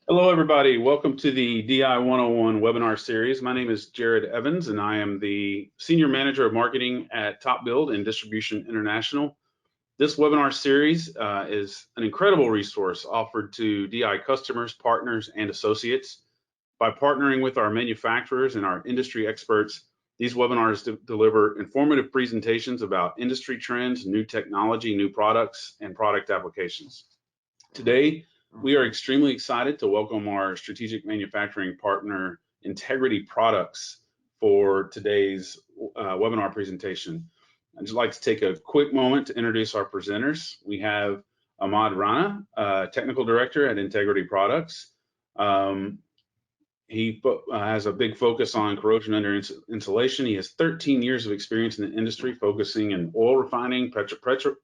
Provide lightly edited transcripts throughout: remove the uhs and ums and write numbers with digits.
Hello, everybody. Welcome to the DI 101 webinar series. My name is Jared Evans, and I am the Senior Manager of Marketing at TopBuild and Distribution International. This webinar series is an incredible resource offered to DI customers, partners, and associates. By partnering with our manufacturers and our industry experts, these webinars deliver informative presentations about industry trends, new technology, new products, and product applications. Today, we are extremely excited to welcome our strategic manufacturing partner, Integrity Products, for today's webinar presentation. I'd just like to take a quick moment to introduce our presenters. We have Ahmad Rana, Technical Director at Integrity Products. He has a big focus on corrosion under insulation. He has 13 years of experience in the industry, focusing in oil refining, petrochemical,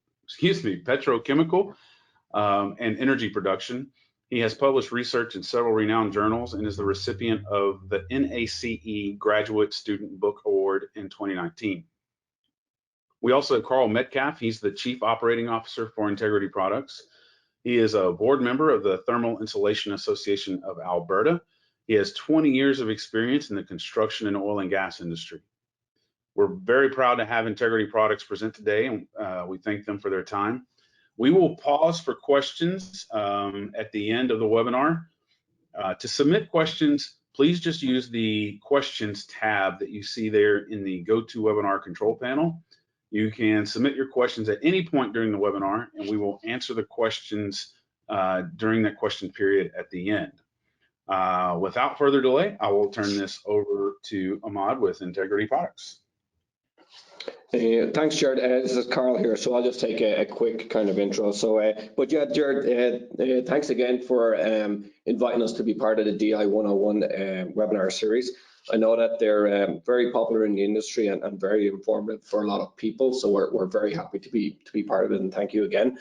and energy production. He has published research in several renowned journals and is the recipient of the NACE Graduate Student Book Award in 2019. We also have Carl Metcalf. He's the Chief Operating Officer for Integrity Products. He is a board member of the Thermal Insulation Association of Alberta. He has 20 years of experience in the construction and oil and gas industry. We're very proud to have Integrity Products present today, and we thank them for their time. We will pause for questions at the end of the webinar. To submit questions, please just use the questions tab that you see there in the GoToWebinar control panel. You can submit your questions at any point during the webinar, and we will answer the questions during that question period at the end. Without further delay, I will turn this over to Ahmad with Integrity Products. Thanks, Jared. This is Carl here, so I'll just take a quick kind of intro. But yeah, Jared, thanks again for inviting us to be part of the DI 101 webinar series. I know that they're very popular in the industry and very informative for a lot of people, so we're very happy to be part of it, and thank you again.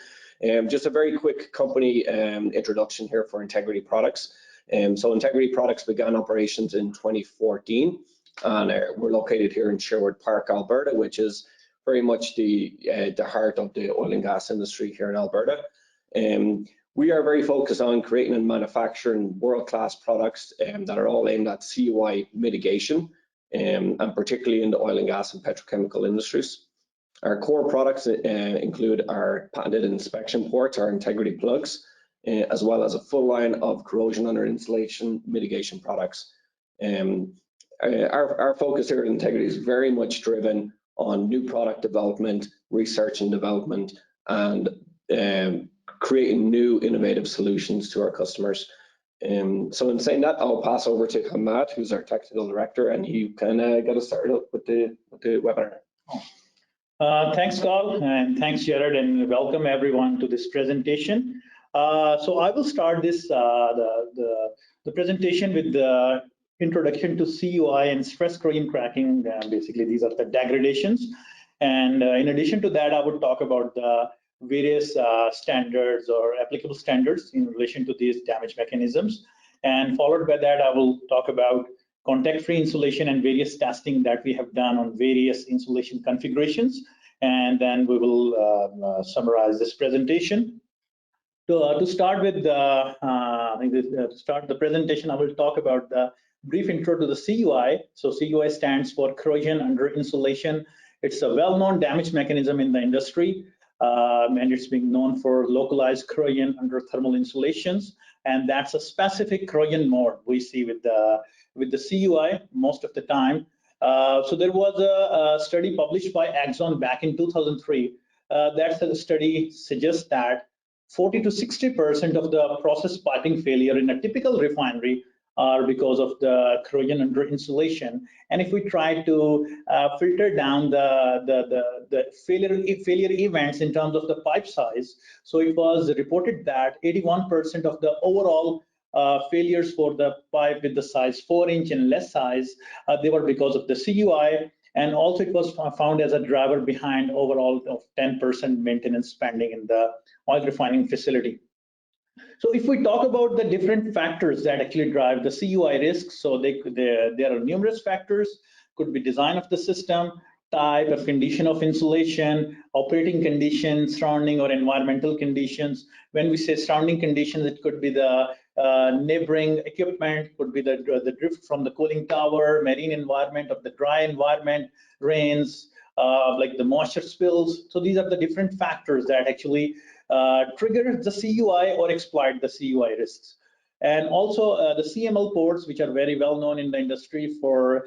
Just a very quick company introduction here for Integrity Products. So Integrity Products began operations in 2014. And we're located here in Sherwood Park, Alberta, which is very much the heart of the oil and gas industry here in Alberta. We are very focused on creating and manufacturing world-class products that are all aimed at CUI mitigation, and particularly in the oil and gas and petrochemical industries. Our core products include our patented inspection ports, our Integrity plugs, as well as a full line of corrosion under insulation mitigation products. Our focus here at Integrity is very much driven on new product development, research and development, and creating new innovative solutions to our customers. So in saying that, I'll pass over to Ahmad, who's our Technical Director, and he can get us started with the webinar. Thanks, Carl, and thanks, Jared, and welcome everyone to this presentation. So I will start this the presentation with the introduction to CUI and stress corrosion cracking. Basically, these are the degradations. And in addition to that, I would talk about the various standards or applicable standards in relation to these damage mechanisms. And followed by that, I will talk about contact-free insulation and various testing that we have done on various insulation configurations. And then we will summarize this presentation. To start with to start the presentation, I will talk about the brief intro to the CUI. So CUI stands for corrosion under insulation. It's a well-known damage mechanism in the industry, and it's being known for localized corrosion under thermal insulations. And that's a specific corrosion mode we see with the CUI most of the time. So there was a study published by Axon back in 2003. That study suggests that 40 to 60% of the process piping failure in a typical refinery are because of the corrosion under insulation. And if we try to filter down the failure events in terms of the pipe size, so it was reported that 81% of the overall failures for the pipe with the size 4-inch and less size, they were because of the CUI. And also it was found as a driver behind overall of 10% maintenance spending in the oil refining facility. So if we talk about the different factors that actually drive the CUI risk, so there are numerous factors. Could be design of the system, type of condition of insulation, operating conditions, surrounding or environmental conditions. When we say surrounding conditions, it could be the neighboring equipment, could be the drift from the cooling tower, marine environment, of the dry environment, rains, like the moisture spills. So these are the different factors that actually trigger the CUI or exploit the CUI risks. And also the CML ports, which are very well known in the industry for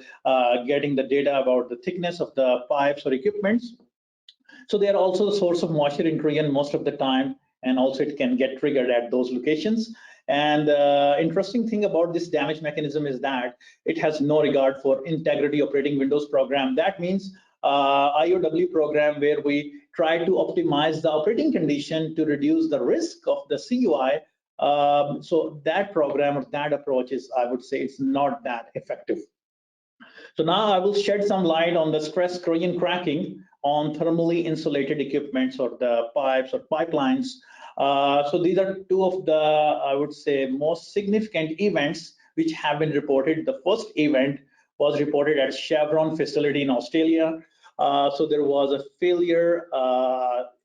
getting the data about the thickness of the pipes or equipments. So they are also the source of moisture intrusion most of the time, and also it can get triggered at those locations. And interesting thing about this damage mechanism is that it has no regard for integrity operating Windows program. That means IOW program where we try to optimize the operating condition to reduce the risk of the CUI. So that program or that approach is, I would say, it's not that effective. So now I will shed some light on the stress corrosion cracking on thermally insulated equipments or the pipes or pipelines. So these are two of the, I would say, most significant events which have been reported. The first event was reported at Chevron facility in Australia. So there was a failure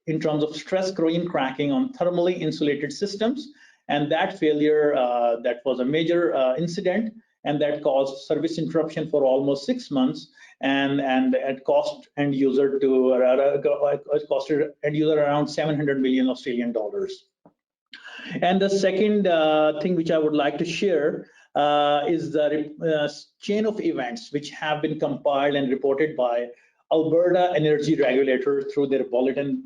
in terms of stress corrosion cracking on thermally insulated systems. And that failure, that was a major incident, and that caused service interruption for almost 6 months, and it cost end user costed end user around 700 million Australian dollars. And the second thing which I would like to share is the chain of events which have been compiled and reported by Alberta Energy Regulator through their bulletin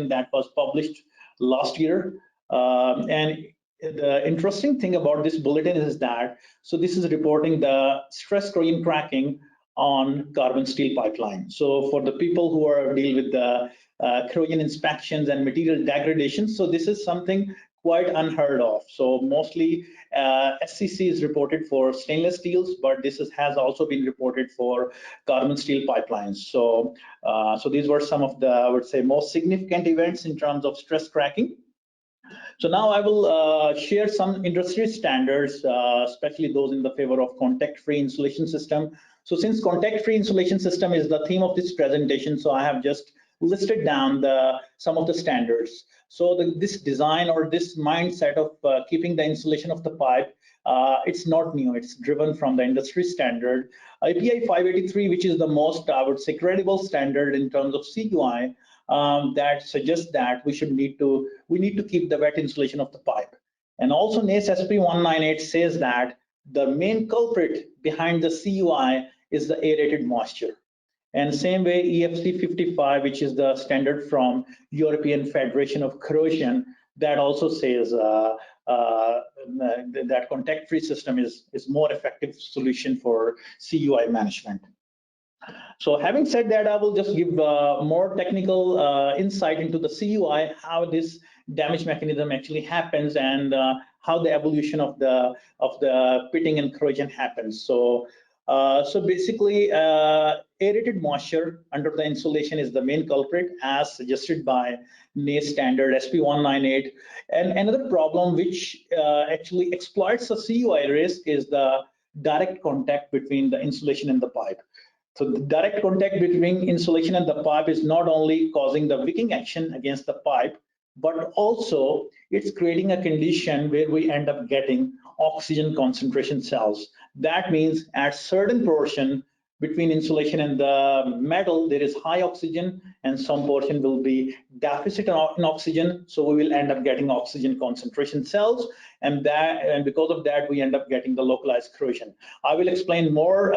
that was published last year. And the interesting thing about this bulletin is that, so this is reporting the stress corrosion cracking on carbon steel pipeline. So for the people who are deal with the corrosion inspections and material degradation, so this is something quite unheard of. So mostly SCC is reported for stainless steels, but this has also been reported for carbon steel pipelines. So so these were some of the, I would say, most significant events in terms of stress cracking. So now I will share some industry standards, especially those in the favor of contact-free insulation system. So since contact-free insulation system is the theme of this presentation, so I have just listed down some of the standards. So this design or this mindset of keeping the insulation of the pipe, it's not new, it's driven from the industry standard. API 583, which is the most, I would say, credible standard in terms of CUI, that suggests that we need to keep the wet insulation of the pipe. And also NACE SP 198 says that the main culprit behind the CUI is the aerated moisture. And same way EFC 55, which is the standard from European Federation of Corrosion, that also says that contact-free system is more effective solution for CUI management. So having said that, I will just give more technical insight into the CUI, how this damage mechanism actually happens, and how the evolution of the pitting and corrosion happens. So so basically, aerated moisture under the insulation is the main culprit, as suggested by NACE standard SP 198. And another problem which actually exploits the CUI risk is the direct contact between the insulation and the pipe. So the direct contact between insulation and the pipe is not only causing the wicking action against the pipe, but also it's creating a condition where we end up getting oxygen concentration cells. That means at certain portion between insulation and the metal, there is high oxygen, and some portion will be deficit in oxygen. So we will end up getting oxygen concentration cells, and because of that, we end up getting the localized corrosion. I will explain more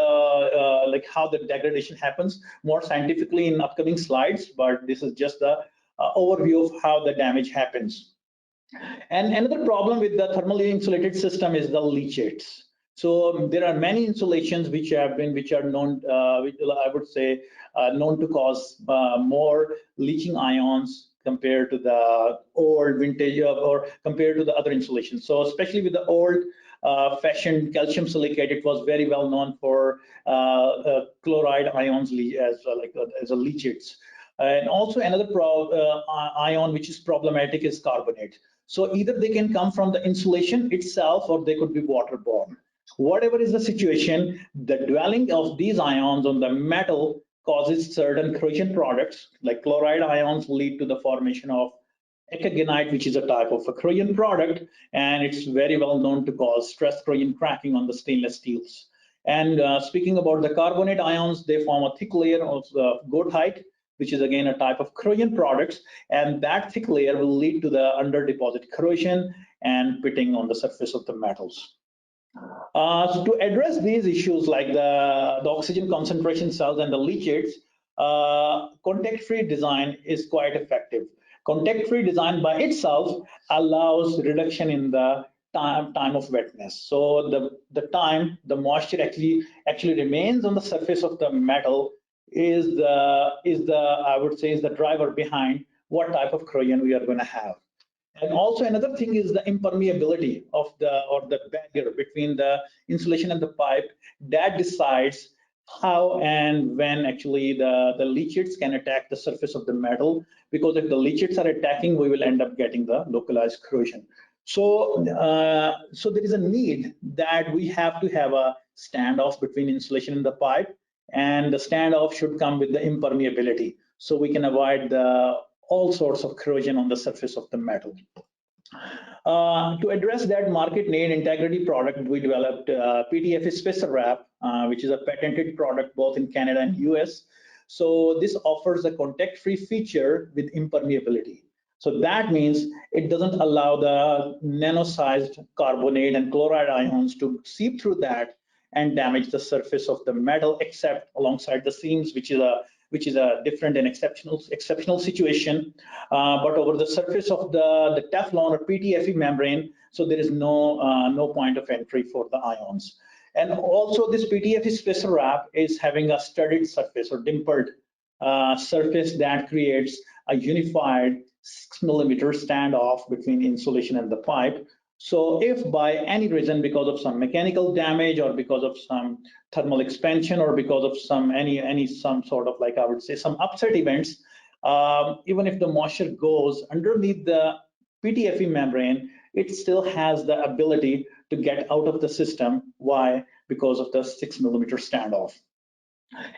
like how the degradation happens more scientifically in upcoming slides, but this is just the overview of how the damage happens. And another problem with the thermally insulated system is the leachates. So there are many insulations which are known, which I would say, known to cause more leaching ions compared to the old vintage or compared to the other insulations. So especially with the old fashioned calcium silicate, it was very well known for chloride ions as a leachates. And also another ion which is problematic is carbonate. So either they can come from the insulation itself, or they could be waterborne. Whatever is the situation, the dwelling of these ions on the metal causes certain corrosion products, like chloride ions lead to the formation of ekagonite, which is a type of a corrosion product, and it's very well known to cause stress corrosion cracking on the stainless steels. And speaking about the carbonate ions, they form a thick layer of goethite, which is again a type of corrosion products, and that thick layer will lead to the under deposit corrosion and pitting on the surface of the metals. So to address these issues like the oxygen concentration cells and the leachates, contact-free design is quite effective. Contact-free design by itself allows reduction in the time of wetness. So the time the moisture actually remains on the surface of the metal is I would say is the driver behind what type of corrosion we are going to have. And also another thing is the impermeability of the barrier between the insulation and the pipe that decides how and when actually the leachates can attack the surface of the metal, because if the leachates are attacking, we will end up getting the localized corrosion. So so there is a need that we have to have a standoff between insulation and the pipe, and the standoff should come with the impermeability, so we can avoid all sorts of corrosion on the surface of the metal. To address that market need, integrity product, we developed PTFE spacer wrap, which is a patented product both in Canada and US. So this offers a contact-free feature with impermeability. So that means it doesn't allow the nano-sized carbonate and chloride ions to seep through that and damage the surface of the metal, except alongside the seams, which is a different and exceptional situation. But over the surface of the Teflon or PTFE membrane, so there is no point of entry for the ions. And also this PTFE spacer wrap is having a studded surface or dimpled surface that creates a unified 6 millimeter standoff between insulation and the pipe. So if by any reason, because of some mechanical damage or because of some thermal expansion or because of some sort of, like I would say, some upset events, even if the moisture goes underneath the PTFE membrane, it still has the ability to get out of the system. Why? Because of the 6 millimeter standoff.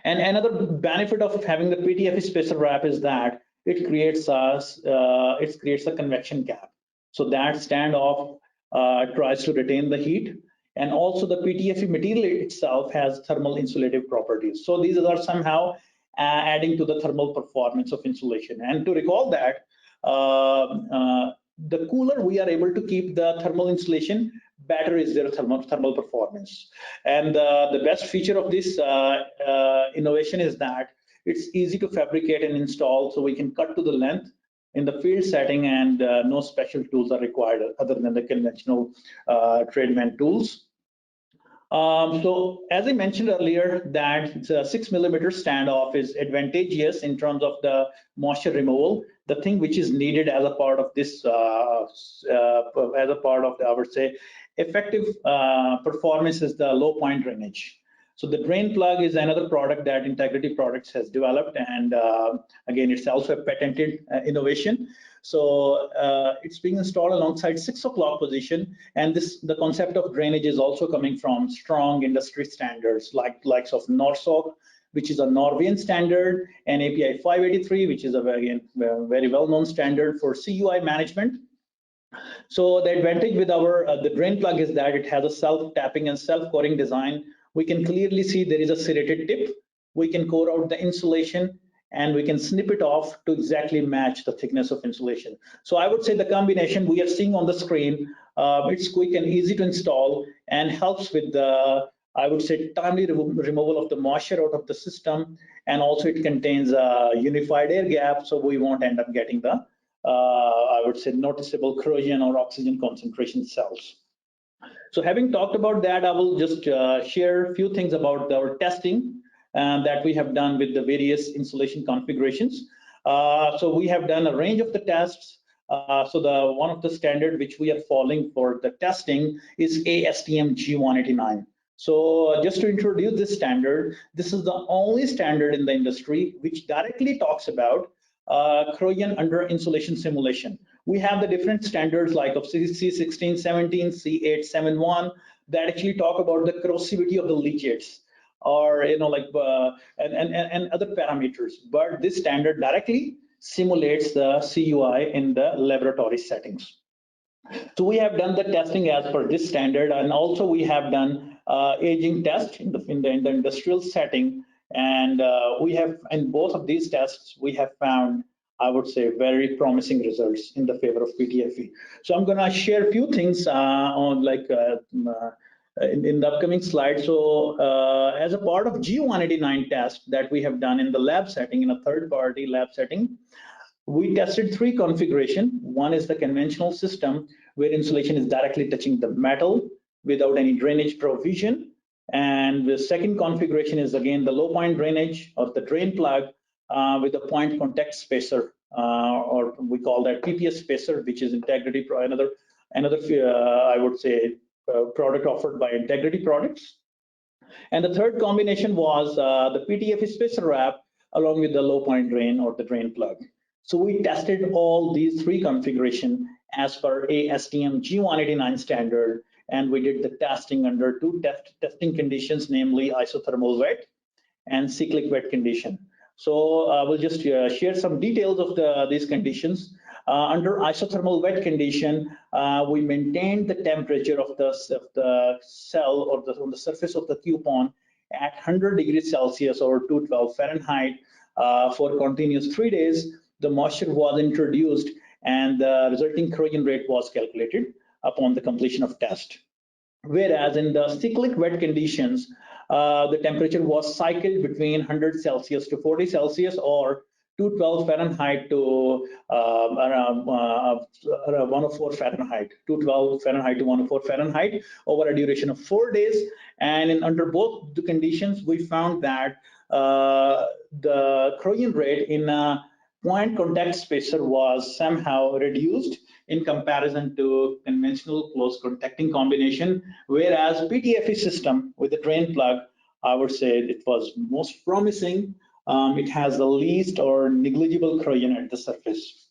And another benefit of having the PTFE spacer wrap is that it creates a convection gap. So that standoff tries to retain the heat, and also the PTFE material itself has thermal insulative properties. So these are somehow adding to the thermal performance of insulation. And to recall that, the cooler we are able to keep the thermal insulation, better is their thermal performance. And the best feature of this innovation is that it's easy to fabricate and install, so we can cut to the length in the field setting, and no special tools are required other than the conventional tradesman tools. So as I mentioned earlier, that the 6 millimeter standoff is advantageous in terms of the moisture removal. The thing which is needed as a part of this, as a part of the, I would say, effective performance is the low point drainage. So the drain plug is another product that Integrity Products has developed, and again, it's also a patented innovation. So it's being installed alongside 6 o'clock position, and the concept of drainage is also coming from strong industry standards likes of NORSOK, which is a Norwegian standard, and API 583, which is a very well-known standard for CUI management. So the advantage with the drain plug is that it has a self-tapping and self-coring design. We can clearly see there is a serrated tip. We can core out the insulation, and we can snip it off to exactly match the thickness of insulation. So I would say the combination we are seeing on the screen, it's quick and easy to install and helps with the, I would say, timely removal of the moisture out of the system, and also it contains a unified air gap, so we won't end up getting the, I would say, noticeable corrosion or oxygen concentration cells. So having talked about that, I will just share a few things about our testing that we have done with the various insulation configurations. So we have done a range of the tests. So one of the standard which we are following for the testing is ASTM G189. So just to introduce this standard, this is the only standard in the industry which directly talks about corrosion under insulation simulation. We have the different standards like of C1617, C871 that actually talk about the corrosivity of the leachates, or and other parameters. But this standard directly simulates the CUI in the laboratory settings. So we have done the testing as per this standard, and also we have done aging test in the industrial setting, and we have in both of these tests we have found, I would say, very promising results in the favor of PTFE. So I'm going to share a few things on in the upcoming slide. So as a part of G189 test that we have done in the lab setting, in a third-party lab setting, we tested three configurations. One is the conventional system where insulation is directly touching the metal without any drainage provision. And the second configuration is again the low point drainage of the drain plug with a point contact spacer, or we call that PPS spacer, which is Integrity, another I would say product offered by Integrity Products. And the third combination was the PTFE spacer wrap along with the low point drain or the drain plug. So we tested all these three configurations as per ASTM G189 standard, and we did the testing under two testing conditions, namely isothermal wet and cyclic wet condition. So I will just share some details of these conditions. Under isothermal wet condition, we maintained the temperature of the cell or on the surface of the coupon at 100 degrees Celsius or 212 Fahrenheit for continuous 3 days. The moisture was introduced and the resulting corrosion rate was calculated upon the completion of test. Whereas in the cyclic wet conditions, the temperature was cycled between 100 Celsius to 40 Celsius or 212 Fahrenheit to 104 Fahrenheit, 212 Fahrenheit to 104 Fahrenheit over a duration of 4 days. And under both the conditions, we found that the corrosion rate in point contact spacer was somehow reduced in comparison to conventional close contacting combination, whereas PTFE system with the drain plug, I would say it was most promising. It has the least or negligible corrosion at the surface.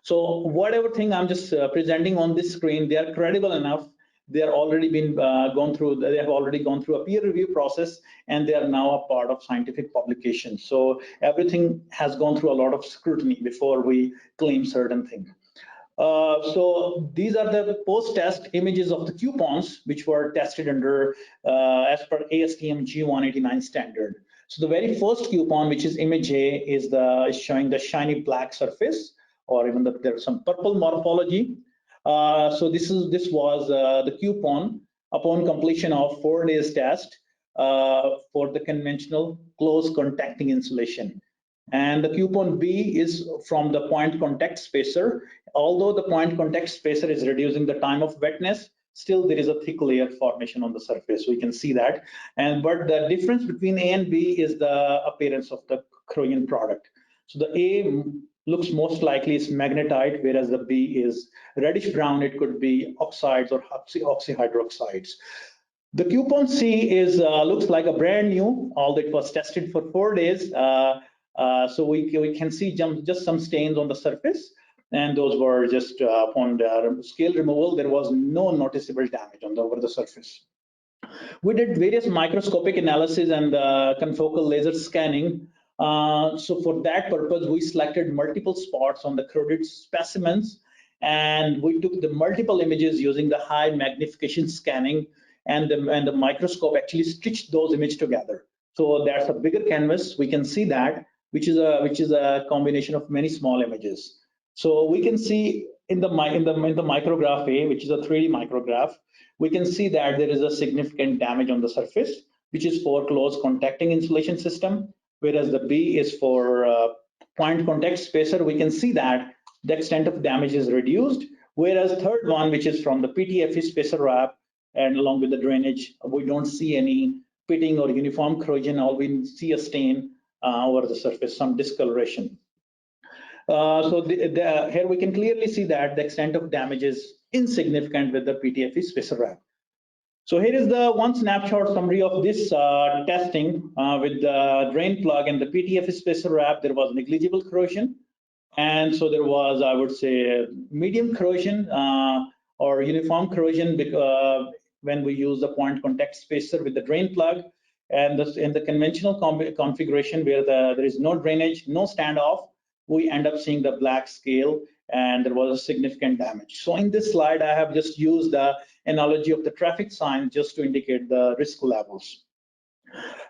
So whatever thing I'm just presenting on this screen, they are credible enough. They are already been gone through. They have already gone through a peer review process, and they are now a part of scientific publications. So everything has gone through a lot of scrutiny before we claim certain things. So these are the post-test images of the coupons which were tested under as per ASTM G189 standard. So the very first coupon, which is image A, is showing the shiny black surface, or even there's some purple morphology. So this was the coupon upon completion of 4 days test for the conventional close contacting insulation. And the coupon B is from the point contact spacer. Although the point contact spacer is reducing the time of wetness, still there is a thick layer formation on the surface. We can see that. But the difference between A and B is the appearance of the corrosion product. So the A looks most likely is magnetite, whereas the B is reddish brown. It could be oxides or oxyhydroxides. The coupon C is looks like a brand new, although it was tested for 4 days. So we can see just some stains on the surface, and those were just upon the scale removal, there was no noticeable damage over the surface. We did various microscopic analysis and confocal laser scanning. So for that purpose, we selected multiple spots on the corroded specimens, and we took the multiple images using the high magnification scanning, and the microscope actually stitched those images together. So that's a bigger canvas. We can see that, which is a combination of many small images. So we can see in the micrograph A, which is a 3D micrograph, we can see that there is a significant damage on the surface, which is for close contacting insulation system, whereas the B is for point contact spacer. We can see that the extent of damage is reduced, whereas third one, which is from the PTFE spacer wrap and along with the drainage, we don't see any pitting or uniform corrosion. All we see a stain over the surface, some discoloration. So here we can clearly see that the extent of damage is insignificant with the PTFE spacer wrap. So here is the one snapshot summary of this testing with the drain plug and the PTFE spacer wrap. There was negligible corrosion, and so there was, I would say, medium corrosion or uniform corrosion when we use the point contact spacer with the drain plug. And in the conventional configuration where there is no drainage, no standoff, we end up seeing the black scale, and there was a significant damage. So in this slide, I have just used the analogy of the traffic sign just to indicate the risk levels.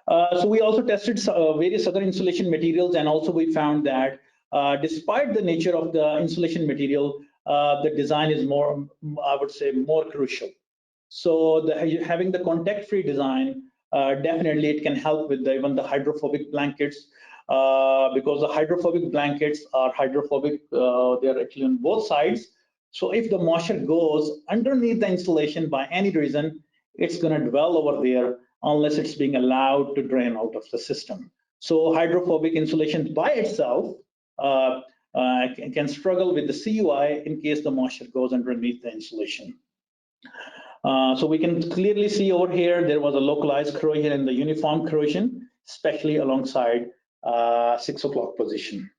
So we also tested various other insulation materials, and also we found that despite the nature of the insulation material, the design is more, I would say, more crucial. So having the contact-free design, definitely it can help with even the hydrophobic blankets, because the hydrophobic blankets are hydrophobic, they're actually on both sides. So if the moisture goes underneath the insulation by any reason, it's going to dwell over there unless it's being allowed to drain out of the system. So hydrophobic insulation by itself can struggle with the CUI in case the moisture goes underneath the insulation. So we can clearly see over here, there was a localized corrosion and the uniform corrosion, especially alongside 6 o'clock position.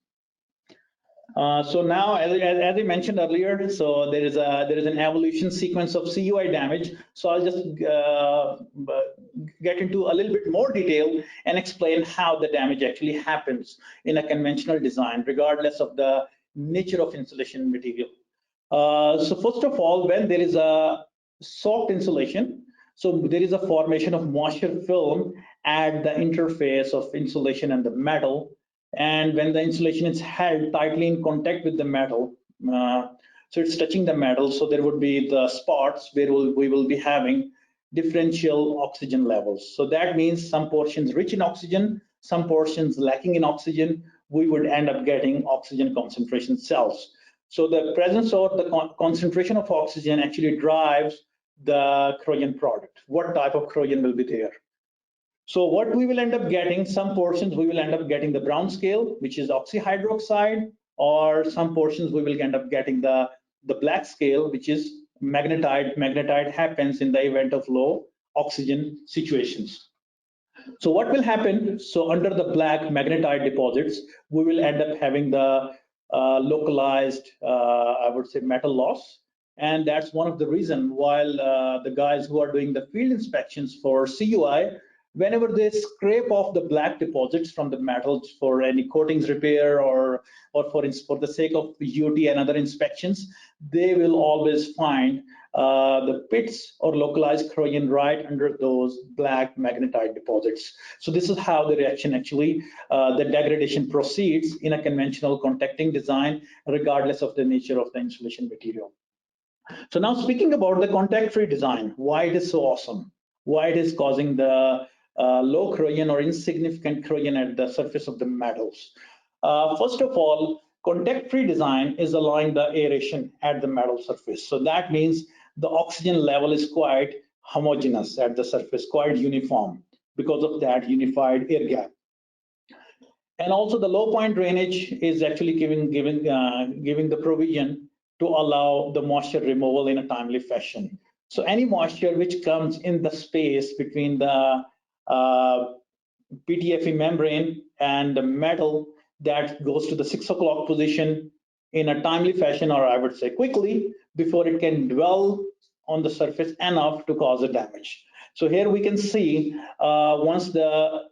So now, as I mentioned earlier, so there is an evolution sequence of CUI damage. So I'll just get into a little bit more detail and explain how the damage actually happens in a conventional design, regardless of the nature of insulation material. So first of all, when there is a soft insulation, so there is a formation of moisture film at the interface of insulation and the metal. And when the insulation is held tightly in contact with the metal, so it's touching the metal, so there would be the spots where we will be having differential oxygen levels. So that means some portions rich in oxygen, some portions lacking in oxygen, we would end up getting oxygen concentration cells. So the presence or the concentration of oxygen actually drives the corrosion product. What type of corrosion will be there? So what we will end up getting, some portions we will end up getting the brown scale, which is oxyhydroxide, or some portions we will end up getting the black scale, which is magnetite. Magnetite happens in the event of low oxygen situations. So what will happen? So under the black magnetite deposits, we will end up having the localized, I would say, metal loss. And that's one of the reasons while the guys who are doing the field inspections for CUI, whenever they scrape off the black deposits from the metals for any coatings repair or for the sake of UT and other inspections, they will always find the pits or localized corrosion right under those black magnetite deposits. So this is how the reaction actually, the degradation proceeds in a conventional contacting design, regardless of the nature of the insulation material. So now speaking about the contact-free design, why it is so awesome, why it is causing the low corrosion or insignificant corrosion at the surface of the metals. First of all, contact-free design is allowing the aeration at the metal surface. So that means the oxygen level is quite homogeneous at the surface, quite uniform because of that unified air gap. And also the low point drainage is actually giving the provision to allow the moisture removal in a timely fashion. So any moisture which comes in the space between the PTFE membrane and the metal that goes to the 6 o'clock position in a timely fashion, or I would say quickly, before it can dwell on the surface enough to cause a damage. So here we can see once the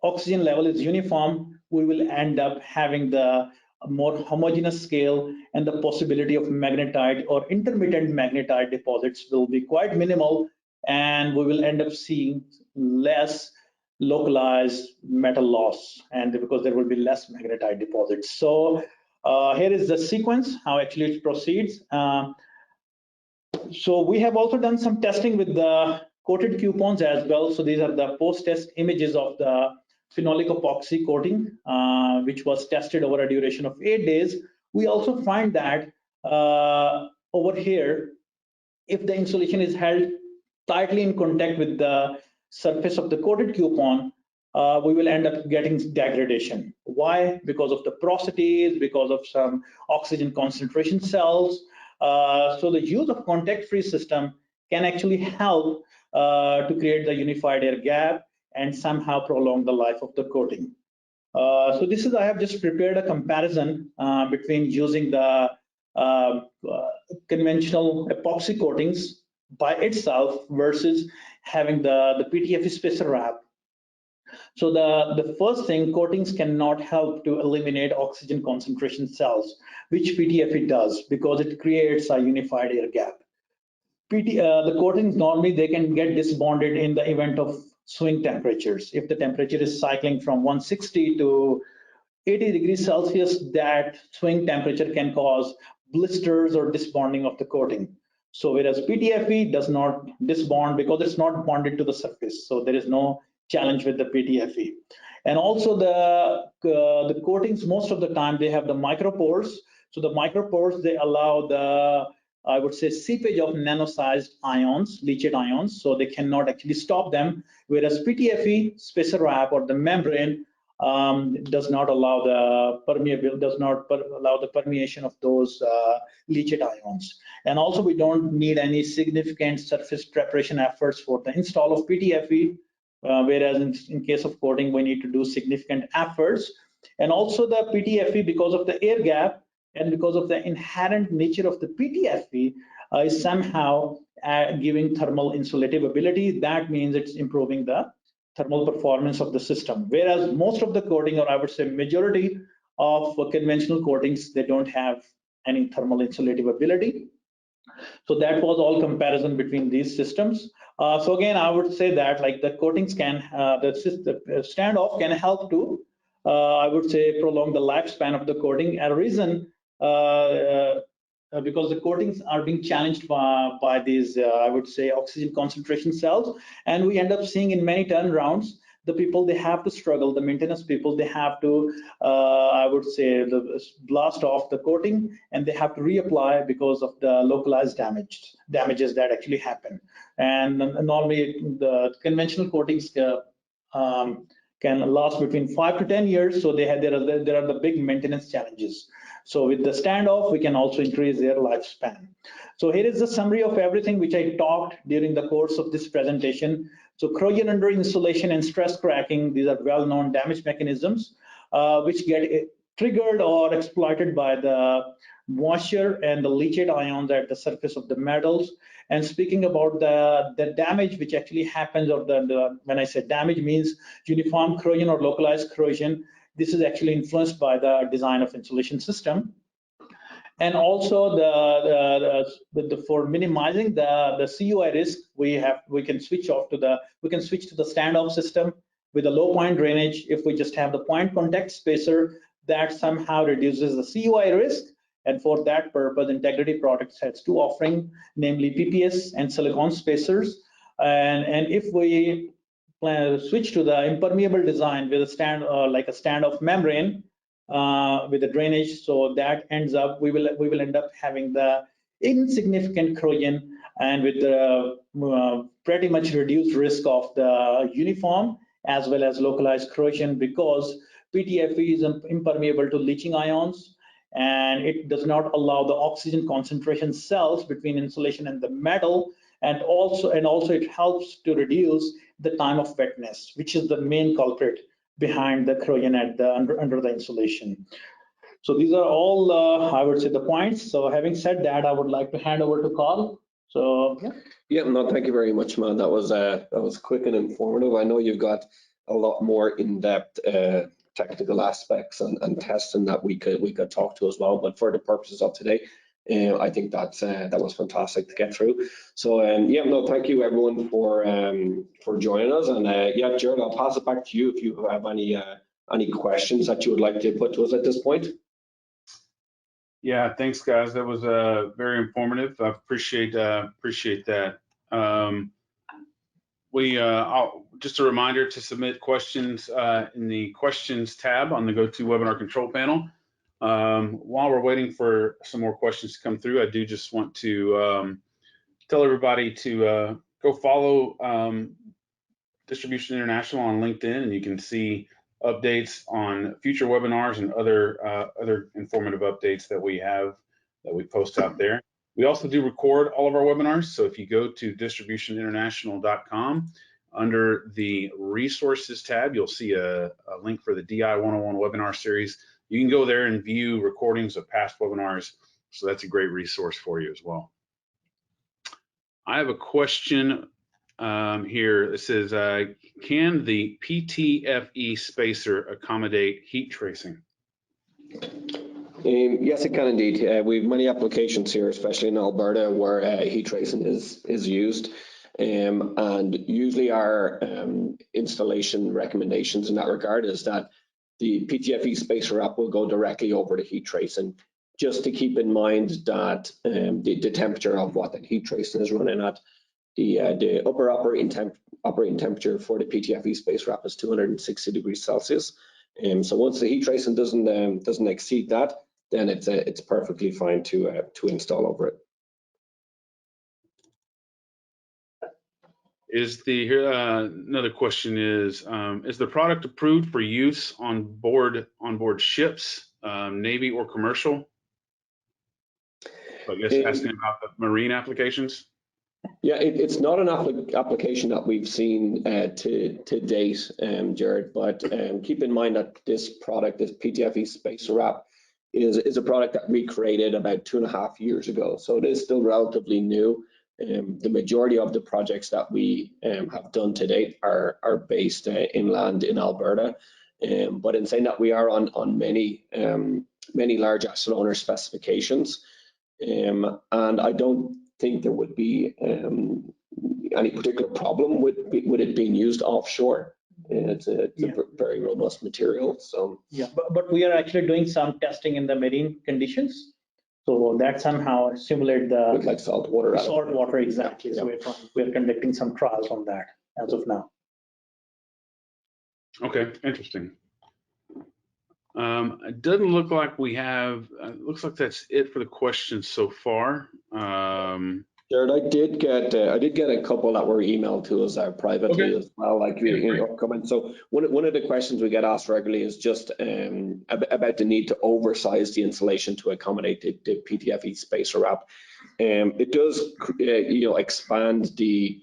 oxygen level is uniform, we will end up having the more homogeneous scale, and the possibility of magnetite or intermittent magnetite deposits will be quite minimal, and we will end up seeing less localized metal loss, and because there will be less magnetite deposits. So here is the sequence, how actually it proceeds. So we have also done some testing with the coated coupons as well. So these are the post-test images of the phenolic epoxy coating, which was tested over a duration of 8 days. We also find that over here, if the insulation is held tightly in contact with the surface of the coated coupon, we will end up getting degradation. Why? Because of the porosities, because of some oxygen concentration cells. So the use of contact-free system can actually help to create the unified air gap and somehow prolong the life of the coating. So this is, I have just prepared a comparison between using the conventional epoxy coatings by itself versus having the PTFE spacer wrap. So the first thing, coatings cannot help to eliminate oxygen concentration cells, which PTFE does because it creates a unified air gap. The coatings normally they can get disbonded in the event of swing temperatures. If the temperature is cycling from 160 to 80 degrees Celsius, that swing temperature can cause blisters or disbonding of the coating. So whereas PTFE does not disbond because it's not bonded to the surface, so there is no challenge with the PTFE. And also the coatings, most of the time they have the micropores. So the micropores, they allow the, I would say, seepage of nano-sized ions, leachate ions, so they cannot actually stop them, whereas PTFE, spacer wrap, or the membrane does not allow the allow the permeation of those leachate ions. And also we don't need any significant surface preparation efforts for the install of PTFE, whereas in case of coating we need to do significant efforts. And also the PTFE, because of the air gap and because of the inherent nature of the PTFE, is somehow giving thermal insulative ability. That means it's improving the thermal performance of the system, whereas most of the coating, or I would say majority of conventional coatings, they don't have any thermal insulative ability. So that was all comparison between these systems. So again, I would say that like the coatings can, the standoff can help to, I would say, prolong the lifespan of the coating. A reason because the coatings are being challenged by these, I would say, oxygen concentration cells, and we end up seeing in many turnarounds, the people, they have to struggle, the maintenance people, they have to, I would say, blast off the coating, and they have to reapply because of the localized damages that actually happen. And normally the conventional coatings can last between 5 to 10 years, so there are the big maintenance challenges. So with the standoff, we can also increase their lifespan. So here is the summary of everything which I talked during the course of this presentation. So corrosion under insulation and stress cracking, these are well-known damage mechanisms which get triggered or exploited by the moisture and the leachate ions at the surface of the metals. And speaking about the damage which actually happens, or when I say damage means uniform corrosion or localized corrosion, this is actually influenced by the design of insulation system. And also for minimizing the CUI risk, we can switch to the standoff system with a low point drainage. If we just have the point contact spacer, that somehow reduces the CUI risk. And for that purpose, Integrity Products has two offerings, namely PPS and silicone spacers. And if we switch to the impermeable design with a like a standoff membrane with the drainage, so that ends up we will end up having the insignificant corrosion and with the pretty much reduced risk of the uniform as well as localized corrosion, because PTFE is impermeable to leaching ions, and it does not allow the oxygen concentration cells between insulation and the metal, and also it helps to reduce the time of wetness, which is the main culprit behind the corrosion at the under the insulation. So these are all I would say the points. So having said that, I would like to hand over to Carl. So yeah, no, thank you very much, man. That was quick and informative. I know you've got a lot more in-depth technical aspects and testing that we could talk to as well, but for the purposes of today, I think that was fantastic to get through. So yeah, no, thank you everyone for joining us, and yeah, Jared, I'll pass it back to you if you have any questions that you would like to put to us at this point. Yeah, thanks guys. That was very informative. I appreciate that. Just a reminder to submit questions in the questions tab on the GoToWebinar control panel. While we're waiting for some more questions to come through, I do just want to tell everybody to go follow Distribution International on LinkedIn, and you can see updates on future webinars and other informative updates that we post out there. We also do record all of our webinars, so if you go to distributioninternational.com, under the resources tab, you'll see a link for the DI 101 webinar series. You can go there and view recordings of past webinars, so that's a great resource for you as well. I have a question here. It says, can the PTFE spacer accommodate heat tracing? Yes, it can indeed. We have many applications here, especially in Alberta, where heat tracing is used. And usually our installation recommendations in that regard is that the PTFE spacer wrap will go directly over to heat tracing, just to keep in mind that the temperature of what the heat tracing is running at. The upper operating temperature for the PTFE spacer wrap is 260 degrees Celsius. So once the heat tracing doesn't exceed that, then it's perfectly fine to install over it. Is the another question is the product approved for use on board ships, Navy or commercial? So I guess asking about the marine applications. Yeah, it's not an application that we've seen to date, Jared. But keep in mind that this product, this PTFE spacer wrap, is a product that we created about 2.5 years ago. So it is still relatively new. The majority of the projects that we have done to date are based inland in Alberta. But in saying that, we are on many large asset owner specifications, and I don't think there would be any particular problem with it being used offshore. It's a very robust material. So yeah, but we are actually doing some testing in the marine conditions. So that somehow simulate the like salt water. Salt water, exactly. Yeah. So we're conducting some trials on that as of now. Okay, interesting. It doesn't look like we have. Looks like that's it for the questions so far. Jared, I did get a couple that were emailed to us privately as well, like comments. So one of the questions we get asked regularly is just about the need to oversize the insulation to accommodate the PTFE spacer wrap. It does expand the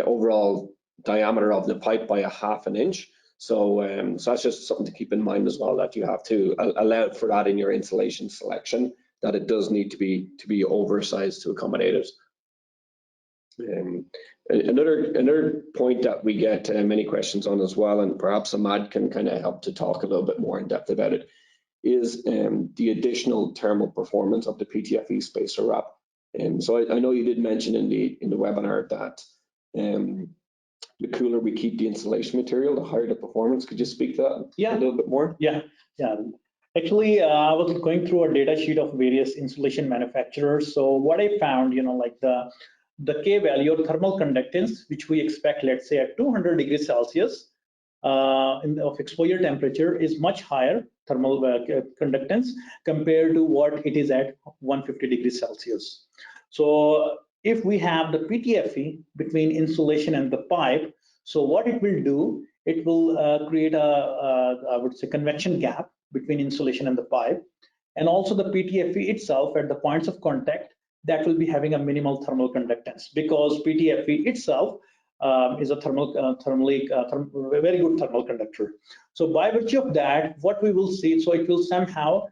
overall diameter of the pipe by 1/2 inch. So that's just something to keep in mind as well, that you have to allow for that in your insulation selection, that it does need to be oversized to accommodate it. Another point that we get many questions on as well, and perhaps Ahmad can kind of help to talk a little bit more in depth about it, is the additional thermal performance of the PTFE spacer wrap. So I know you did mention in the webinar that the cooler we keep the insulation material, the higher the performance. Could you speak to that a little bit more? Yeah. Actually, I was going through a data sheet of various insulation manufacturers. So what I found, like the K value or thermal conductance, which we expect, let's say at 200 degrees Celsius of exposure temperature, is much higher thermal conductance compared to what it is at 150 degrees Celsius. So if we have the PTFE between insulation and the pipe, so what it will do, it will create I would say, convection gap between insulation and the pipe, and also the PTFE itself at the points of contact, that will be having a minimal thermal conductance, because PTFE itself is a very good thermal conductor. So by virtue of that, what we will see, so it will somehow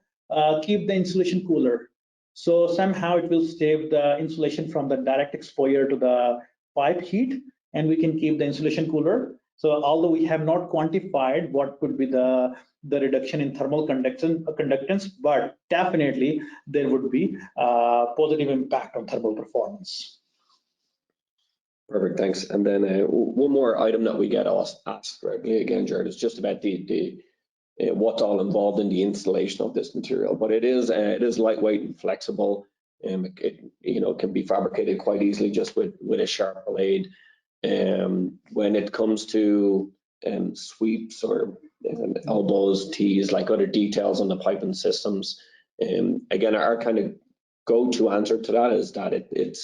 keep the insulation cooler. So somehow it will save the insulation from the direct exposure to the pipe heat, and we can keep the insulation cooler. So although we have not quantified what could be the reduction in thermal conductance, but definitely there would be a positive impact on thermal performance. Perfect, thanks. And then one more item that we get asked regularly again, Jared, is just about the what's all involved in the installation of this material. But it is lightweight and flexible, and it can be fabricated quite easily just with a sharp blade. When it comes to sweeps or elbows, tees, like other details on the piping systems, again, our kind of go-to answer to that is that it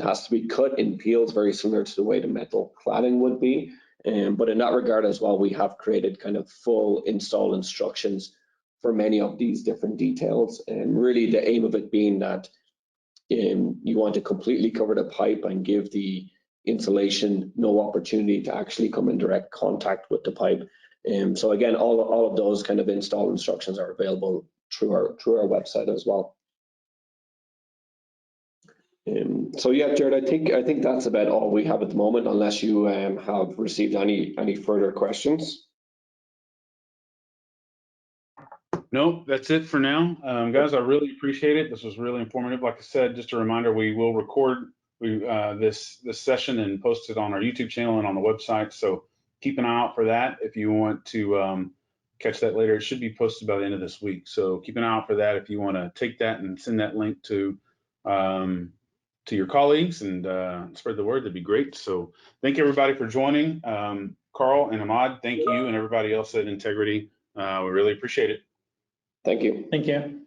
has to be cut in peels, very similar to the way the metal cladding would be. But in that regard as well, we have created kind of full install instructions for many of these different details, and really the aim of it being that you want to completely cover the pipe and give the insulation no opportunity to actually come in direct contact with the pipe. So again, all of those kind of install instructions are available through our website as well. So yeah, Jared, I think that's about all we have at the moment, unless you have received any further questions. No, that's it for now. Guys, I really appreciate it. This was really informative. Like I said, just a reminder, we will record this session and post it on our YouTube channel and on the website. So keep an eye out for that if you want to catch that later. It should be posted by the end of this week. So keep an eye out for that if you want to take that and send that link to your colleagues and spread the word. That'd be great. So thank you everybody for joining. Carl and Ahmad, thank you, and everybody else at Integrity. We really appreciate it. Thank you. Thank you.